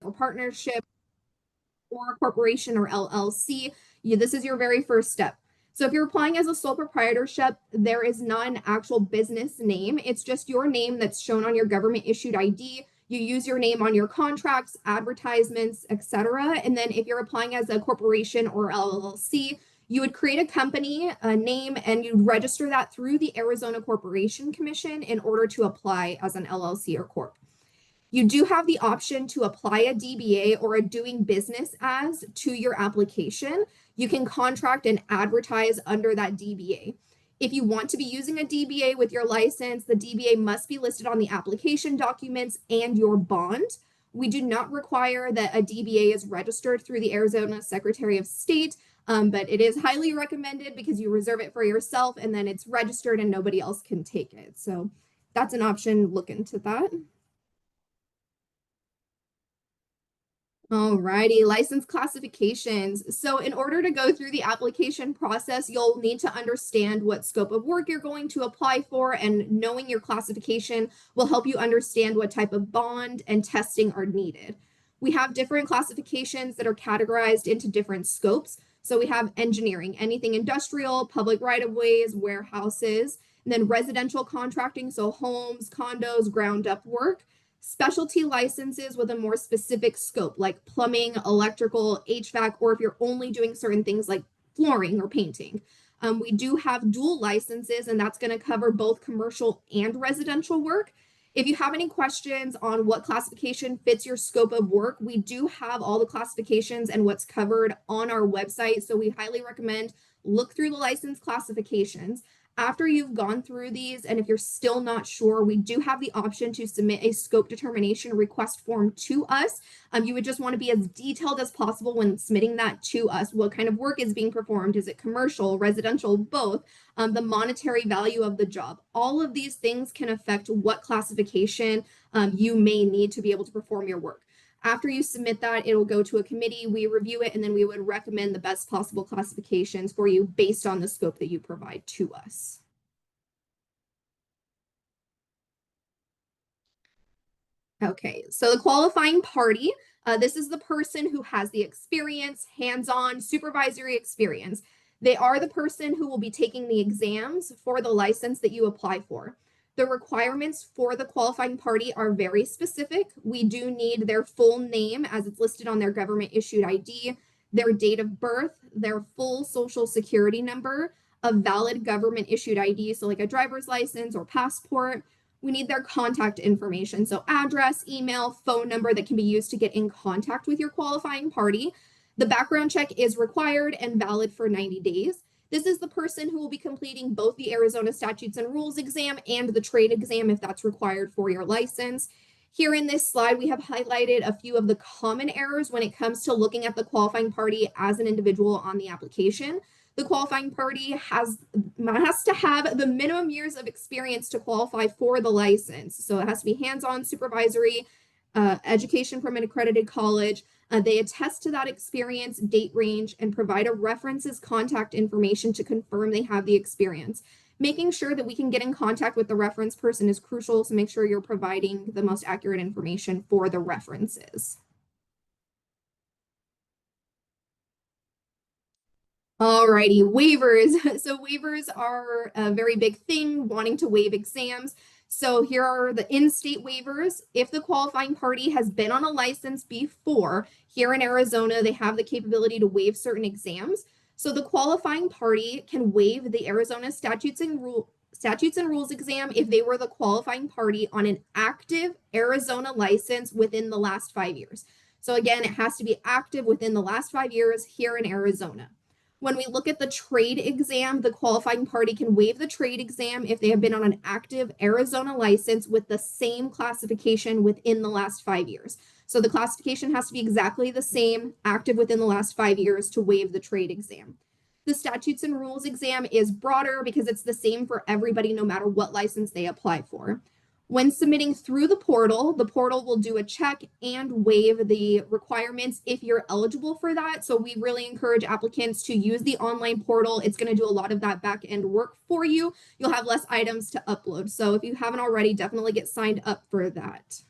or partnership or a corporation or LLC, this is your very first step. So if you're applying as a sole proprietorship, there is not an actual business name. It's just your name that's shown on your government issued ID. You use your name on your contracts, advertisements, etc. And then if you're applying as a corporation or LLC, you would create a company, a name, and you'd register that through the Arizona Corporation Commission in order to apply as an LLC or corp. You do have the option to apply a DBA or a doing business as to your application. You can contract and advertise under that DBA. If you want to be using a DBA with your license, the DBA must be listed on the application documents and your bond. We do not require that a DBA is registered through the Arizona Secretary of State, but it is highly recommended because you reserve it for yourself and then it's registered and nobody else can take it. So that's an option. Look into that. Alrighty, license classifications. So in order to go through the application process, you'll need to understand what scope of work you're going to apply for, and knowing your classification will help you understand what type of bond and testing are needed. We have different classifications that are categorized into different scopes. So we have engineering, anything industrial, public right-of-ways, warehouses, and then residential contracting, so homes, condos, ground up work. Specialty licenses with a more specific scope, like plumbing, electrical, HVAC, or if you're only doing certain things like flooring or painting. We do have dual licenses, and that's going to cover both commercial and residential work. If you have any questions on what classification fits your scope of work, we do have all the classifications and what's covered on our website. So we highly recommend look through the license classifications. After you've gone through these, and if you're still not sure, we do have the option to submit a scope determination request form to us. You would just want to be as detailed as possible when submitting that to us. What kind of work is being performed? Is it commercial, residential, both? The monetary value of the job. All of these things can affect what classification you may need to be able to perform your work. After you submit that, it will go to a committee, we review it, and then we would recommend the best possible classifications for you based on the scope that you provide to us. Okay, so the qualifying party, this is the person who has the experience, hands-on supervisory experience. They are the person who will be taking the exams for the license that you apply for. The requirements for the qualifying party are very specific. We do need their full name as it's listed on their government issued ID, their date of birth, their full social security number, a valid government issued ID, so like a driver's license or passport. We need their contact information, so address, email, phone number that can be used to get in contact with your qualifying party. The background check is required and valid for 90 days. This is the person who will be completing both the Arizona Statutes and Rules exam and the trade exam if that's required for your license. Here in this slide, we have highlighted a few of the common errors when it comes to looking at the qualifying party as an individual on the application. The qualifying party has to have the minimum years of experience to qualify for the license. So it has to be hands-on supervisory, education from an accredited college. They attest to that experience, date range, and provide a reference's contact information to confirm they have the experience. Making sure that we can get in contact with the reference person is crucial, so make sure you're providing the most accurate information for the references. Alrighty, waivers. So waivers are a very big thing, wanting to waive exams. So here are the in-state waivers. If the qualifying party has been on a license before, here in Arizona, they have the capability to waive certain exams. So the qualifying party can waive the Arizona Statutes and Rules exam if they were the qualifying party on an active Arizona license within the last 5 years. So again, it has to be active within the last 5 years here in Arizona. When we look at the trade exam, the qualifying party can waive the trade exam if they have been on an active Arizona license with the same classification within the last 5 years. So the classification has to be exactly the same, active within the last 5 years to waive the trade exam. The statutes and rules exam is broader because it's the same for everybody, no matter what license they apply for. When submitting through the portal will do a check and waive the requirements if you're eligible for that. So we really encourage applicants to use the online portal. It's going to do a lot of that back end work for you. You'll have less items to upload. So if you haven't already, definitely get signed up for that.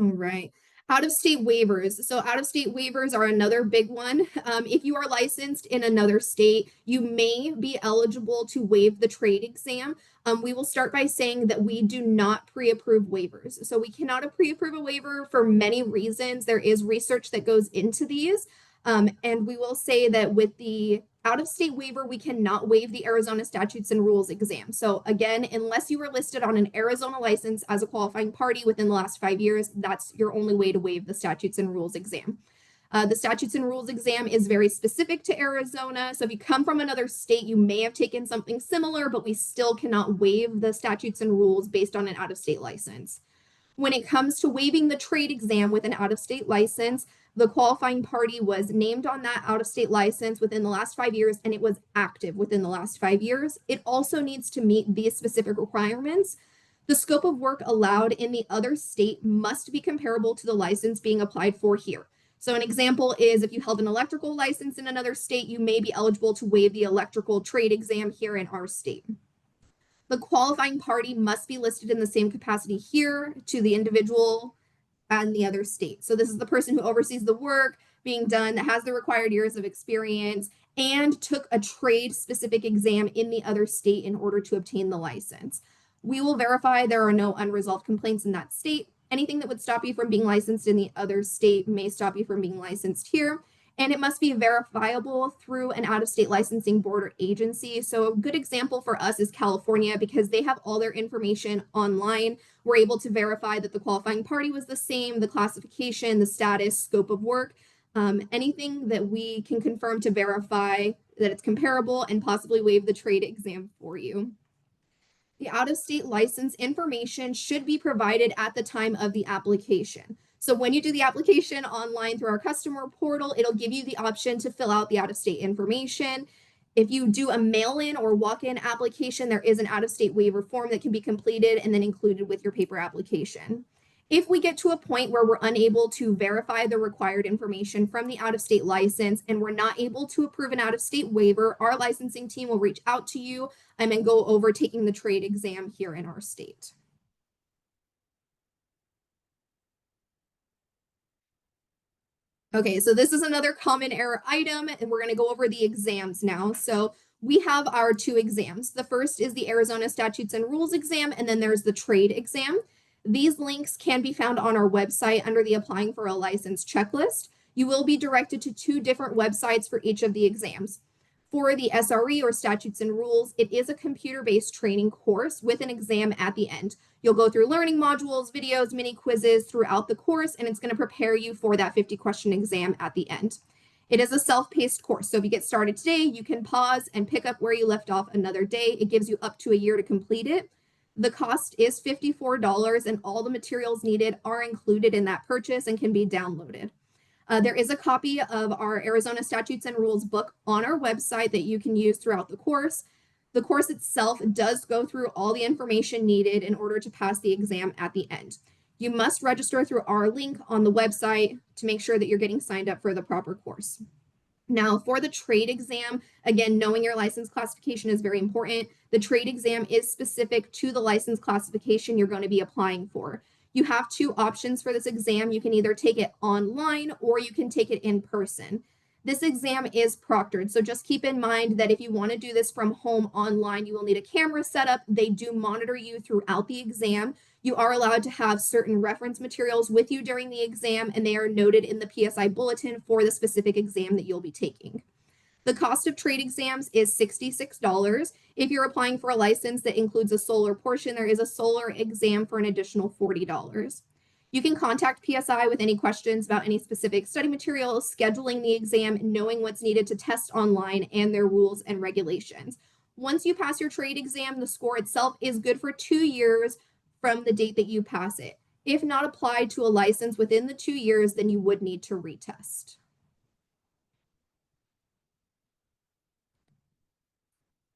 All right. Out-of-state waivers. So out-of-state waivers are another big one. If you are licensed in another state, you may be eligible to waive the trade exam. We will start by saying that we do not pre-approve waivers. So we cannot pre-approve a waiver for many reasons. There is research that goes into these. And we will say that with the out-of-state waiver, we cannot waive the Arizona statutes and rules exam. So again, unless you were listed on an Arizona license as a qualifying party within the last 5 years, that's your only way to waive the statutes and rules exam. The statutes and rules exam is very specific to Arizona. So if you come from another state, you may have taken something similar, but we still cannot waive the statutes and rules based on an out-of-state license. When it comes to waiving the trade exam with an out-of-state license, the qualifying party was named on that out-of-state license within the last 5 years, and it was active within the last 5 years. It also needs to meet these specific requirements. The scope of work allowed in the other state must be comparable to the license being applied for here. So an example is if you held an electrical license in another state, you may be eligible to waive the electrical trade exam here in our state. The qualifying party must be listed in the same capacity here to the individual and the other state. So this is the person who oversees the work being done, that has the required years of experience, and took a trade specific exam in the other state in order to obtain the license. We will verify there are no unresolved complaints in that state. Anything that would stop you from being licensed in the other state may stop you from being licensed here. And it must be verifiable through an out-of-state licensing board or agency. So a good example for us is California, because they have all their information online. We're able to verify that the qualifying party was the same, the classification, the status, scope of work, anything that we can confirm to verify that it's comparable and possibly waive the trade exam for you. The out-of-state license information should be provided at the time of the application. So when you do the application online through our customer portal, it'll give you the option to fill out the out-of-state information. If you do a mail-in or walk-in application, there is an out-of-state waiver form that can be completed and then included with your paper application. If we get to a point where we're unable to verify the required information from the out-of-state license and we're not able to approve an out-of-state waiver, our licensing team will reach out to you and go over taking the trade exam here in our state. Okay, so this is another common error item, and we're going to go over the exams now. So we have our 2 exams. The first is the Arizona Statutes and Rules exam, and then there's the trade exam. These links can be found on our website under the Applying for a License checklist. You will be directed to 2 different websites for each of the exams. For the SRE or Statutes and Rules, it is a computer-based training course with an exam at the end. You'll go through learning modules, videos, mini quizzes throughout the course, and it's going to prepare you for that 50-question exam at the end. It is a self-paced course, so if you get started today, you can pause and pick up where you left off another day. It gives you up to a year to complete it. The cost is $54, and all the materials needed are included in that purchase and can be downloaded. There is a copy of our Arizona Statutes and Rules book on our website that you can use throughout the course. The course itself does go through all the information needed in order to pass the exam at the end. You must register through our link on the website to make sure that you're getting signed up for the proper course. Now, for the trade exam, again, knowing your license classification is very important. The trade exam is specific to the license classification you're going to be applying for. You have 2 options for this exam. You can either take it online or you can take it in person. This exam is proctored, so just keep in mind that if you want to do this from home online, you will need a camera set up. They do monitor you throughout the exam. You are allowed to have certain reference materials with you during the exam, and they are noted in the PSI bulletin for the specific exam that you'll be taking. The cost of trade exams is $66. If you're applying for a license that includes a solar portion, there is a solar exam for an additional $40. You can contact PSI with any questions about any specific study materials, scheduling the exam, knowing what's needed to test online, and their rules and regulations. Once you pass your trade exam, the score itself is good for 2 years from the date that you pass it. If not applied to a license within the 2 years, then you would need to retest.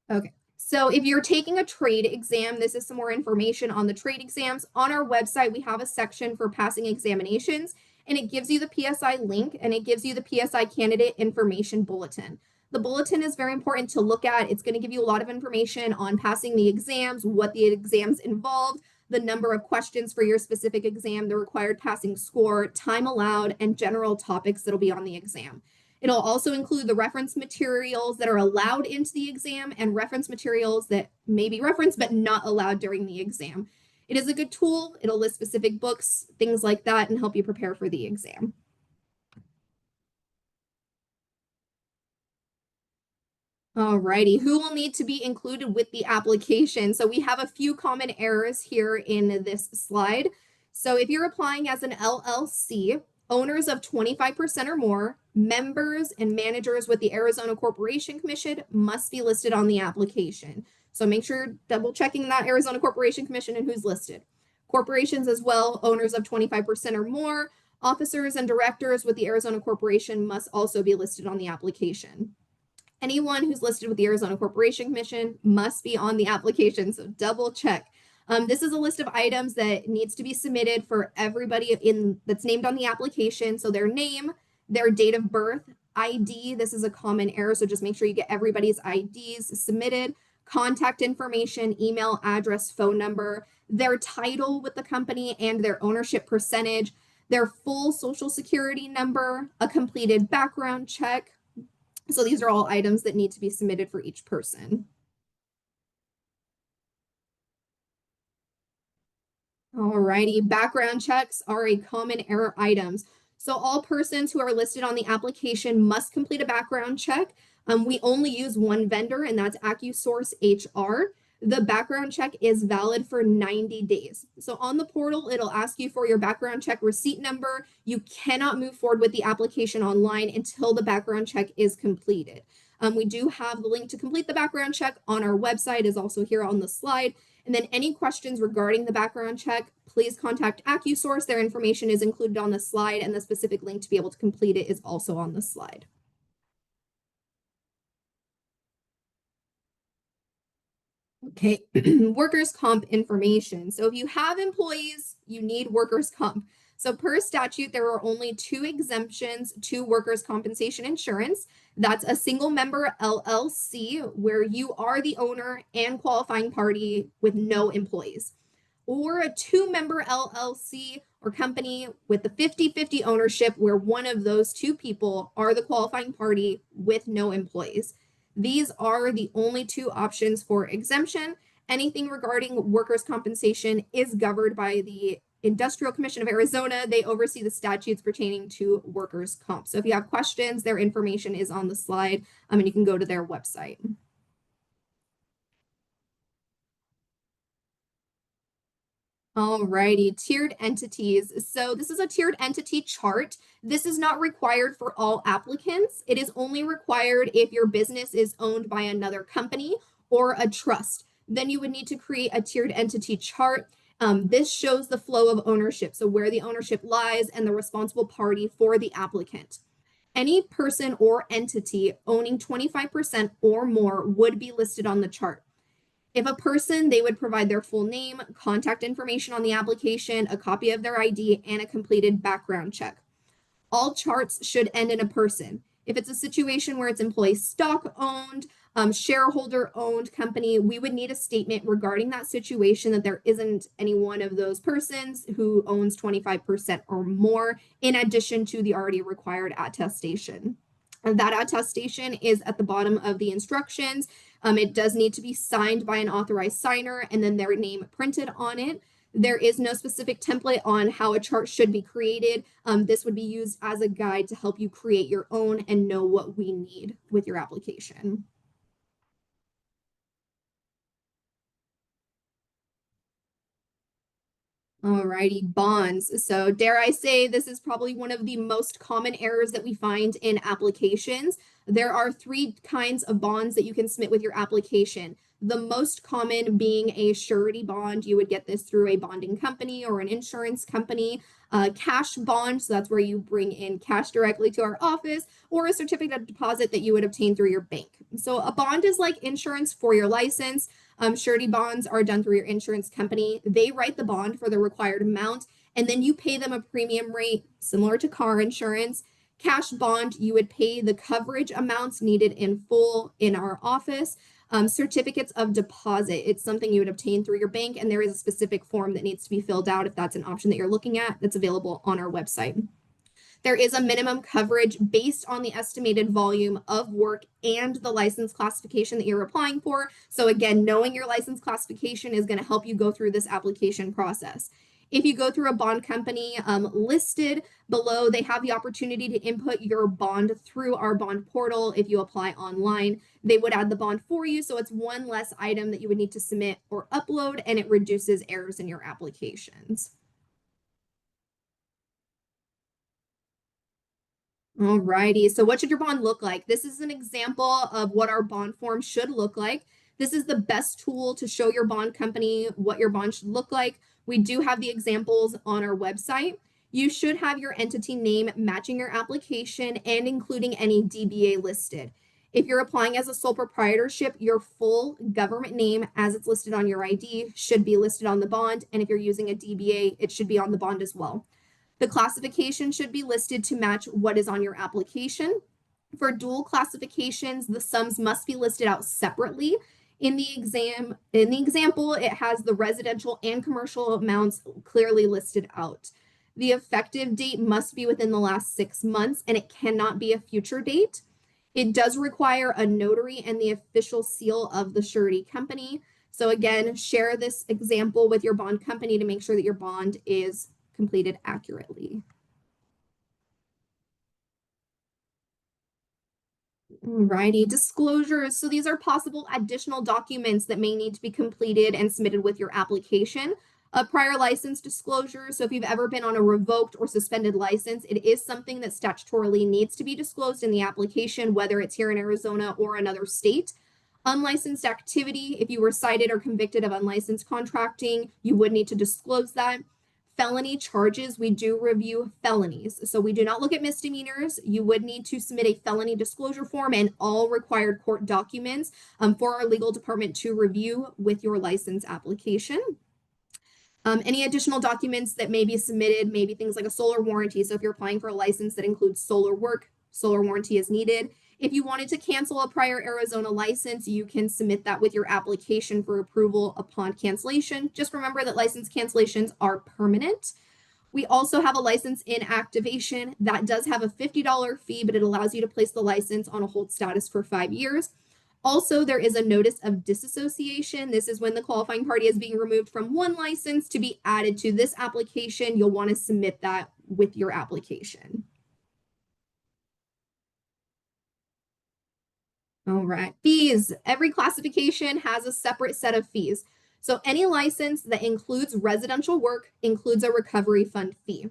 Okay, so if you're taking a trade exam, this is some more information on the trade exams. On our website, we have a section for passing examinations, and it gives you the PSI link, and it gives you the PSI candidate information bulletin. The bulletin is very important to look at. It's going to give you a lot of information on passing the exams, what the exams involved, the number of questions for your specific exam, the required passing score, time allowed, and general topics that'll be on the exam. It'll also include the reference materials that are allowed into the exam and reference materials that may be referenced but not allowed during the exam. It is a good tool. It'll list specific books, things like that, and help you prepare for the exam. Alrighty, who will need to be included with the application? So we have a few common errors here in this slide. So if you're applying as an LLC, owners of 25% or more, members and managers with the Arizona Corporation Commission must be listed on the application. So make sure you're double checking that Arizona Corporation Commission and who's listed. Corporations as well, owners of 25% or more, officers and directors with the Arizona Corporation must also be listed on the application. Anyone who's listed with the Arizona Corporation Commission must be on the application, so double check. This is a list of items that needs to be submitted for everybody that's named on the application. So their name, their date of birth, ID. This is a common error, so just make sure you get everybody's IDs submitted. Contact information, email, address, phone number, their title with the company and their ownership percentage, their full social security number, a completed background check. So these are all items that need to be submitted for each person. Alrighty, background checks are a common error items. So all persons who are listed on the application must complete a background check. We only use one vendor, and that's AccuSource HR. The background check is valid for 90 days. So on the portal, it'll ask you for your background check receipt number. You cannot move forward with the application online until the background check is completed. We do have the link to complete the background check on our website, is also here on the slide. And then any questions regarding the background check, please contact AccuSource. Their information is included on the slide, and the specific link to be able to complete it is also on the slide. Okay, workers' comp information. So if you have employees, you need workers' comp. So per statute, there are only two exemptions to workers' compensation insurance. That's a single member LLC, where you are the owner and qualifying party with no employees, or a two-member LLC or company with the 50-50 ownership, where one of those two people are the qualifying party with no employees. These are the only two options for exemption. Anything regarding workers' compensation is governed by the Industrial Commission of Arizona. They oversee the statutes pertaining to workers' comp. So if you have questions, their information is on the slide, and you can go to their website. Alrighty, tiered entities. So this is a tiered entity chart. This is not required for all applicants. It is only required if your business is owned by another company or a trust. Then you would need to create a tiered entity chart. This shows the flow of ownership, so where the ownership lies and the responsible party for the applicant. Any person or entity owning 25% or more would be listed on the chart. If a person, they would provide their full name, contact information on the application, a copy of their ID, and a completed background check. All charts should end in a person. If it's a situation where it's employee stock owned, shareholder owned company, we would need a statement regarding that situation that there isn't any one of those persons who owns 25% or more, in addition to the already required attestation. That attestation is at the bottom of the instructions. It does need to be signed by an authorized signer and then their name printed on it. There is no specific template on how a chart should be created. This would be used as a guide to help you create your own and know what we need with your application. Alrighty, bonds. So dare I say, this is probably one of the most common errors that we find in applications. There are three kinds of bonds that you can submit with your application. The most common being a surety bond. You would get this through a bonding company or an insurance company. Cash bond, so that's where you bring in cash directly to our office, or a certificate of deposit that you would obtain through your bank. So a bond is like insurance for your license. Surety bonds are done through your insurance company. They write the bond for the required amount, and then you pay them a premium rate similar to car insurance. Cash bond, you would pay the coverage amounts needed in full in our office. Certificates of deposit, it's something you would obtain through your bank, and there is a specific form that needs to be filled out if that's an option that you're looking at that's available on our website. There is a minimum coverage based on the estimated volume of work and the license classification that you're applying for. So again, knowing your license classification is going to help you go through this application process. If you go through a bond company listed below, they have the opportunity to input your bond through our bond portal. If you apply online, they would add the bond for you. So it's one less item that you would need to submit or upload, and it reduces errors in your applications. Alrighty, so what should your bond look like? This is an example of what our bond form should look like. This is the best tool to show your bond company what your bond should look like. We do have the examples on our website. You should have your entity name matching your application and including any DBA listed. If you're applying as a sole proprietorship, your full government name as it's listed on your ID should be listed on the bond. And if you're using a DBA, it should be on the bond as well. The classification should be listed to match what is on your application. For dual classifications, the sums must be listed out separately. In the example, it has the residential and commercial amounts clearly listed out. The effective date must be within the last 6 months, and it cannot be a future date. It does require a notary and the official seal of the surety company. So again, share this example with your bond company to make sure that your bond is completed accurately. Alrighty, disclosures. So these are possible additional documents that may need to be completed and submitted with your application. A prior license disclosure. So if you've ever been on a revoked or suspended license, it is something that statutorily needs to be disclosed in the application, whether it's here in Arizona or another state. Unlicensed activity. If you were cited or convicted of unlicensed contracting, you would need to disclose that. Felony charges, we do review felonies. So we do not look at misdemeanors. You would need to submit a felony disclosure form and all required court documents for our legal department to review with your license application. Any additional documents that may be submitted, maybe things like a solar warranty. So if you're applying for a license that includes solar work, solar warranty is needed. If you wanted to cancel a prior Arizona license, you can submit that with your application for approval upon cancellation. Just remember that license cancellations are permanent. We also have a license inactivation that does have a $50 fee, but it allows you to place the license on a hold status for 5 years. Also, there is a notice of disassociation. This is when the qualifying party is being removed from one license to be added to this application. You'll want to submit that with your application. All right, fees. Every classification has a separate set of fees. So any license that includes residential work includes a recovery fund fee.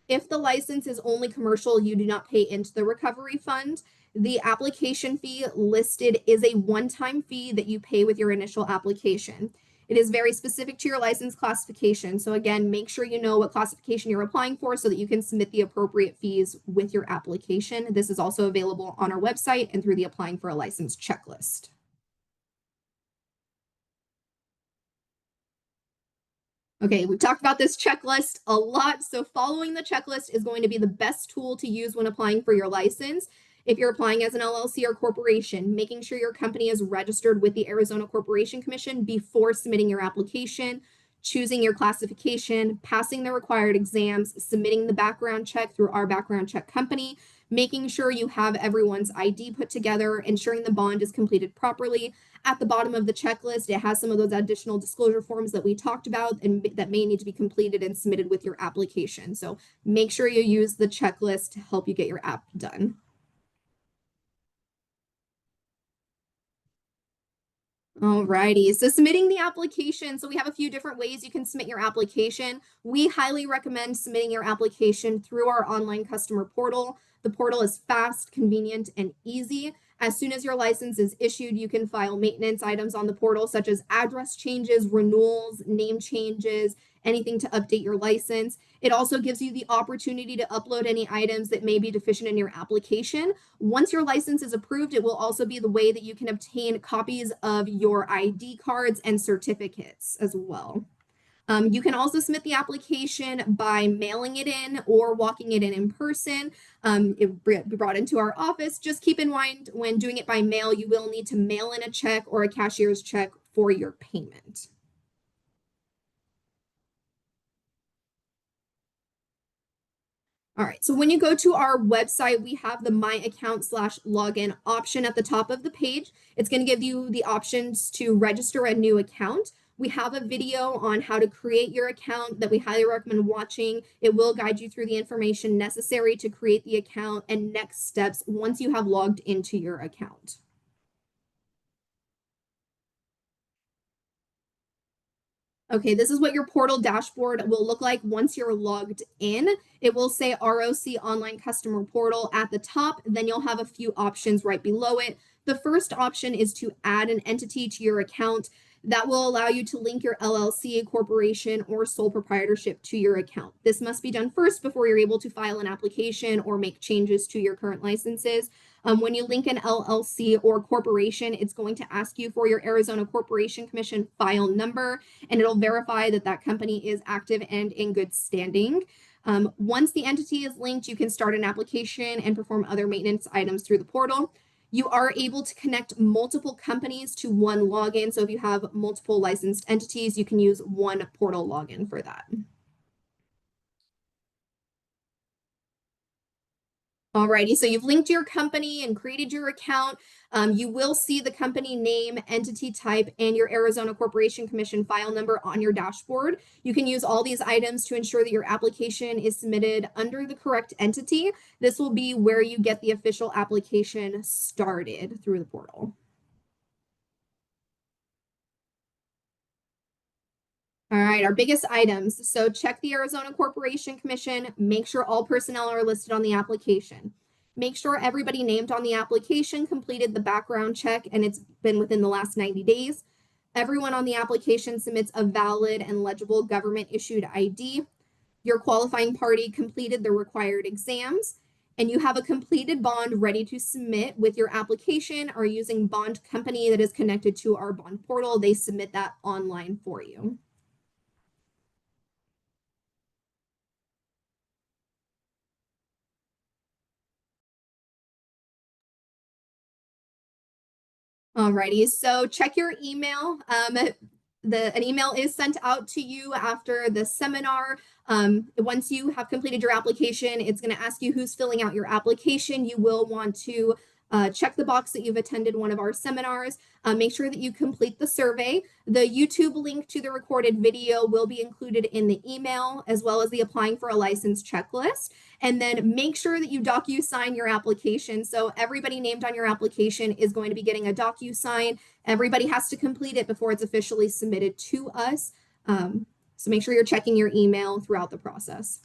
If the license is only commercial, you do not pay into the recovery fund. The application fee listed is a one-time fee that you pay with your initial application. It is very specific to your license classification. So again, make sure you know what classification you're applying for so that you can submit the appropriate fees with your application. This is also available on our website and through the applying for a license checklist. Okay, we've talked about this checklist a lot. So following the checklist is going to be the best tool to use when applying for your license. If you're applying as an LLC or corporation, making sure your company is registered with the Arizona Corporation Commission before submitting your application, choosing your classification, passing the required exams, submitting the background check through our background check company, making sure you have everyone's ID put together, ensuring the bond is completed properly. At the bottom of the checklist, it has some of those additional disclosure forms that we talked about and that may need to be completed and submitted with your application. So make sure you use the checklist to help you get your app done. Alrighty, so submitting the application. So we have a few different ways you can submit your application. We highly recommend submitting your application through our online customer portal. The portal is fast, convenient, and easy. As soon as your license is issued, you can file maintenance items on the portal, such as address changes, renewals, name changes, anything to update your license. It also gives you the opportunity to upload any items that may be deficient in your application. Once your license is approved, it will also be the way that you can obtain copies of your ID cards and certificates as well. You can also submit the application by mailing it in or walking it in person. It be brought into our office. Just keep in mind when doing it by mail, you will need to mail in a check or a cashier's check for your payment. All right, so when you go to our website, we have the My Account/login option at the top of the page. It's going to give you the options to register a new account. We have a video on how to create your account that we highly recommend watching. It will guide you through the information necessary to create the account and next steps once you have logged into your account. Okay, this is what your portal dashboard will look like once you're logged in. It will say ROC Online Customer Portal at the top. Then you'll have a few options right below it. The first option is to add an entity to your account. That will allow you to link your LLC, corporation, or sole proprietorship to your account. This must be done first before you're able to file an application or make changes to your current licenses. When you link an LLC or corporation, it's going to ask you for your Arizona Corporation Commission file number, and it'll verify that that company is active and in good standing. Once the entity is linked, you can start an application and perform other maintenance items through the portal. You are able to connect multiple companies to one login. So if you have multiple licensed entities, you can use one portal login for that. Alrighty, so you've linked your company and created your account. You will see the company name, entity type, and your Arizona Corporation Commission file number on your dashboard. You can use all these items to ensure that your application is submitted under the correct entity. This will be where you get the official application started through the portal. All right, our biggest items. So check the Arizona Corporation Commission, make sure all personnel are listed on the application. Make sure everybody named on the application completed the background check and it's been within the last 90 days. Everyone on the application submits a valid and legible government issued ID. Your qualifying party completed the required exams, and you have a completed bond ready to submit with your application or using bond company that is connected to our bond portal. They submit that online for you. Alrighty, so check your email. An email is sent out to you after the seminar. Once you have completed your application, it's going to ask you who's filling out your application. You will want to check the box that you've attended one of our seminars. Make sure that you complete the survey. The YouTube link to the recorded video will be included in the email, as well as the applying for a license checklist. And then make sure that you docu-sign your application. So everybody named on your application is going to be getting a docu-sign. Everybody has to complete it before it's officially submitted to us. So make sure you're checking your email throughout the process.